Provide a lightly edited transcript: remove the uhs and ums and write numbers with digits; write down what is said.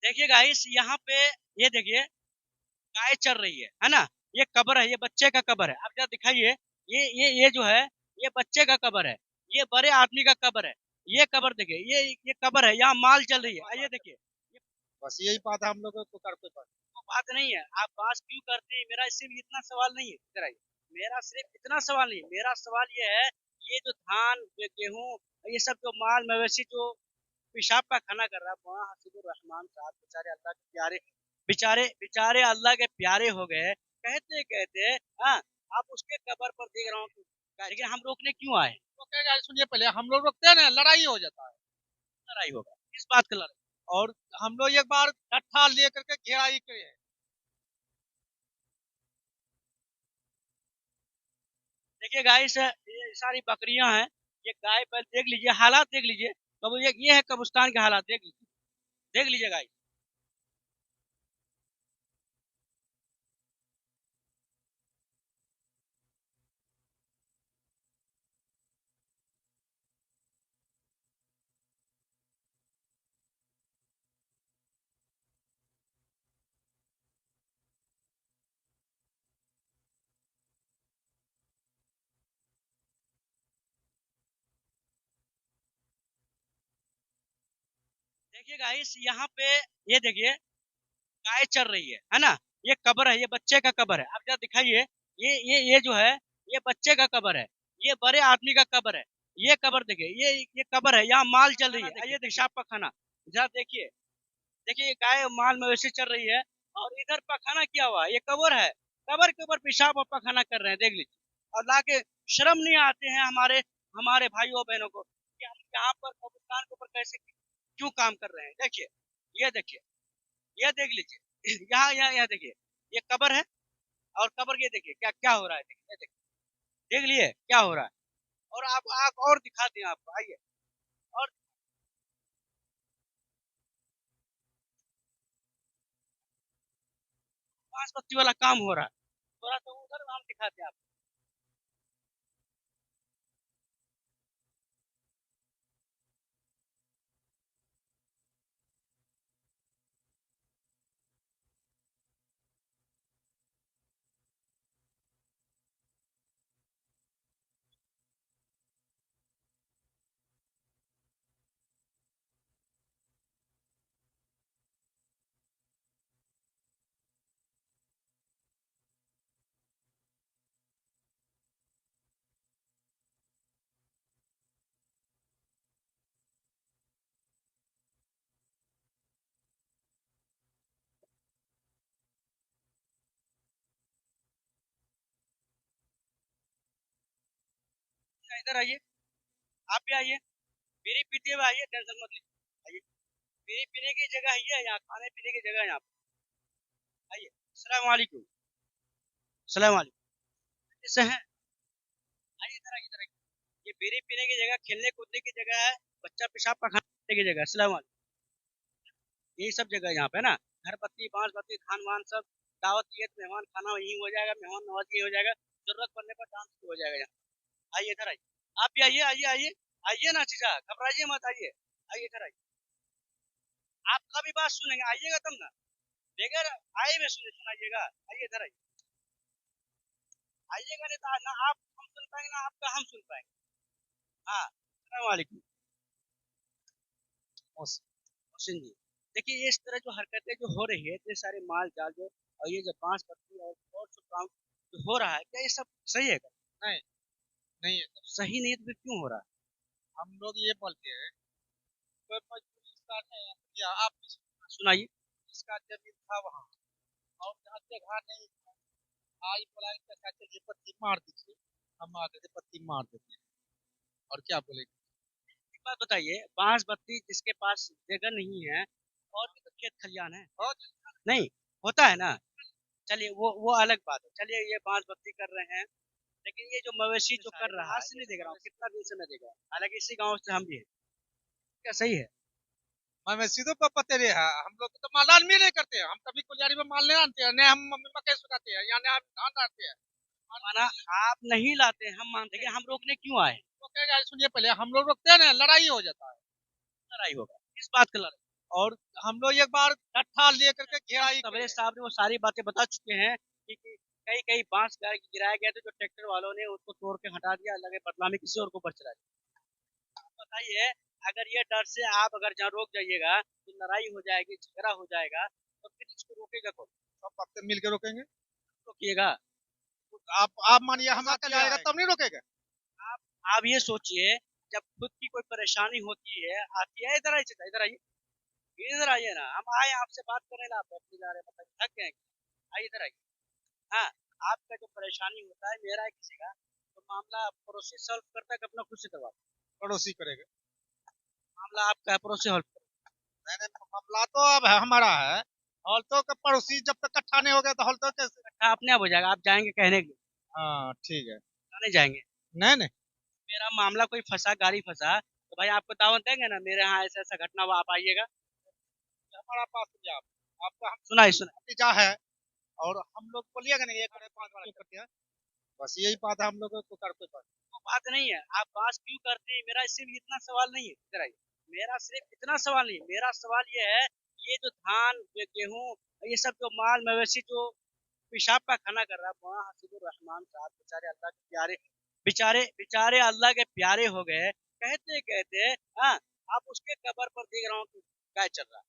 देखिए गाइस, यहाँ पे ये देखिए गाय चर रही है ना। ये कब्र है, ये बच्चे का कब्र है। आप जरा दिखाइए, ये जो है, ये बच्चे का कब्र है। ये बड़े आदमी का कब्र है। ये कब्र देखिए, ये कब्र है, यहाँ माल चल रही है। ये देखिए, बस यही बात है हम लोगों को करते पर। वो बात नहीं है। आप बात क्यों करते हैं? मेरा सिर्फ इतना सवाल नहीं है, इधर आइए। मेरा सिर्फ इतना सवाल नहीं है। मेरा सवाल ये है, ये जो धान, ये गेहूं, ये सब जो माल मवेशी जो पेशाब का खाना कर रहा है, वहाँ हसीबुर रहमान साहब बेचारे अल्लाह के प्यारे, बेचारे बेचारे अल्लाह के प्यारे हो गए। कहते कहते हाँ, आप उसके कबर पर देख रहा हूँ, लेकिन हम रोकने क्यों आए? तो क्या यार, सुनिए पहले, हम लोग रोकते हैं ना, लड़ाई हो जाता है। लड़ाई होगा, किस बात का लड़ाई? और हम लोग एक बार कट्ठा लेकर के घेराई करे हैं। देखिए गाइस, ये सारी बकरियां हैं। ये गाय पर देख लीजिए, हालात देख लीजिए। कब ये है कब्रिस्तान के हालात, देख लीजिए, देख लीजिए गाइस। देखिए गाइस, यहाँ पे ये देखिए गाय चर रही है ना। ये कब्र है, ये बच्चे का कब्र है। आप जरा दिखाइए, ये जो है, ये बच्चे का कब्र है। ये बड़े आदमी का कब्र है। ये कब्र देखिए, ये कब्र है, यहाँ माल चल रही है। ये पेशाब का खाना, जरा देखिए। देखिए, ये गाय माल मवेशी चल रही है, और इधर पखाना किया हुआ है। ये कब्र है, कब्र के ऊपर पेशाब और पखाना कर रहे हैं, देख लीजिए। और लाके शर्म नहीं आते हैं हमारे हमारे भाइयों बहनों को कि हम यहाँ पर कब्रिस्तान के ऊपर कैसे क्यों काम कर रहे हैं। देखिए, ये देखिए, ये देख लीजिए। यहाँ देखिए, ये कब्र है, और कब्र ये देखिए क्या क्या हो रहा है। देखिए, ये देखिए, देख लिए क्या हो रहा है। और आप और दिखाते हैं आपको, आइए। और पांच पत्ती वाला काम हो रहा है, थोड़ा सा उधर हम दिखाते हैं आपको। इधर आइए, आप भी आइए। बीड़ी पीते हुए आइए, टेंशन मत लीजिए, आइए। बीड़ी पीने की जगह ही है यहाँ, खाने पीने की जगह है यहाँ पे। आइए। अस्सलाम वालेकुम। अस्सलाम वालेकुम। कैसे हैं? आइए, इधर आइए, इधर आइए। ये बीड़ी पीने की जगह, खेलने कूदने की जगह है, बच्चा पेशाब पखाने की जगह। अस्सलाम वालेकुम। यही सब जगह यहाँ पे ना, घर पत्ती, बांस पत्ती, खान वान सब, दावत ईद, मेहमान खाना वहीं हो जाएगा, मेहमान नवाजी हो जाएगा। जरूरत पड़ने पर डांस भी हो जाएगा यहाँ। आइए, इधर आइए। आप भी आइए, आइए, आइए। आइए ना चीजा, घबराइए मत, आइए। आइए, इधर आइए। आपका भी बात सुनेंगे, आइएगा तब ना। बगैर आए में सुनाइएगा। आइए, इधर आइए। आइएगा नहीं तो ना आप हम सुन पाएंगे, ना आपका हम सुन पाएंगे। हाँ, अस्सलाम वालेकुम। मोहसिन जी, देखिए, ये इस तरह जो हरकतें जो हो रही है, इतने सारे माल जाल जो, और ये जो बांस पत्ती और सब काम जो हो रहा है, क्या ये सब सही है? नहीं, नहीं है। सही नहीं है तो फिर क्यों हो रहा है? हम लोग ये बोलते हैं, कोई मजबूरी इसका है या आप सुनाइए। इसका जमीन था वहाँ, और जहाँ जगह नहीं था, आज बोला इनका चाचा ये पत्ती मार दीजिए, हम आ गए पत्ती मार देते हैं। और क्या बोलेंगे? एक बात बताइए, बांस बत्ती जिसके पास जगह नहीं है, और भी तो खेत खलियान है, बहुत नहीं होता है ना। चलिए, वो अलग बात है। चलिए, ये बांस बत्ती कर रहे हैं, लेकिन ये जो मवेशी जो कर रहा है, आज से नहीं देख रहा हूँ, कितना दिन से मैं देख रहा हूँ, हालांकि इसी गांव से हम भी हैं। क्या सही है? हमें सीधे पते रहे हैं। हम लोग तो मालान भी नहीं करते हैं, हम कभी कुलियारी में माल नहीं आनते हैं, नहीं हम मम्मी मकई सुखाते हैं, या नहीं हम धान डालते हैं। माना आप नहीं लाते, हम मानते हैं, हम रोकने क्यों आए? तो क्या यार, सुनिए पहले, हम लोग रोकते हैं ना, लड़ाई हो जाता है। लड़ाई होगा, किस बात का लड़ाई? और हम लोग एक बार कट्ठा लेकर के घेराई सवेरे किए। साहब ने वो सारी बातें बता चुके हैं कि कई कई बांस गिराए गए थे, जो ट्रैक्टर वालों ने उसको तोड़ के हटा दिया, लगे बदला में किसी और को ऊपर चला दिया। बताइए, अगर ये डर से आप अगर जहाँ रोक जाइएगा तो लड़ाई हो जाएगी, झगड़ा हो जाएगा, तो फिर इसको रोकेगा कौन? सब पत्ते मिल के रोकेंगे। रोकिएगा? आप मानिए हम बात आके यह आएगा है, तब नहीं रोकेगा। आप आप ये सोचिए, जब खुद की कोई परेशानी होती है, आती है, इधर आइए चाचा, इधर आइए ना, हम आए आपसे बात करने ना, आप बैठने जा रहे हैं, मतलब थक गए क्या? आइए इधर आइए। हाँ, आपका जो परेशानी होता है, मेरा है किसी का, तो मामला पड़ोसी सॉल्व करता है कि अपना खुद से करवा? पड़ोसी करेगा। मामला आपका है, पड़ोसी सॉल्व करे। नहीं नहीं, मामला तो अब हमारा है। हॉल्टो का पड़ोसी जब तक इकट्ठा नहीं हो गया तो हॉल्टो कैसे। इकट्ठा अपने आप हो जाएगा, आप जाएंगे कहने के लिए? हाँ ठीक है। नहीं जाएंगे। नहीं नहीं। मेरा मामला कोई फंसा, गाड़ी फंसा, तो भाई आपको दावत देंगे ना, मेरे यहाँ ऐसा ऐसा घटना हुआ, आप आइएगा। हमारा पास भी आप आपका हम सुनाई सुनाई। भतीजा है। और हम लोग बोलिएगा नहीं, एक बड़े पांच बड़ा करते हैं। बस यही बात है, हम लोग को करते पर। वो बात नहीं है, आप बात क्यों करते हैं, मेरा सिर्फ इतना सवाल नहीं है, इधर आइए। मेरा सिर्फ इतना सवाल नहीं है, मेरा सवाल ये है, ये जो धान, ये गेहूं, ये सब जो माल मवेशी जो पेशाब का खाना कर रहा है, वहाँ हसीबुर रहमान साहब बेचारे अल्लाह के प्यारे, बेचारे बेचारे अल्लाह के प्यारे हो गए, कहते कहते, हाँ, आप उसके कबर पर देख रहा हूँ गाय चल रहा है।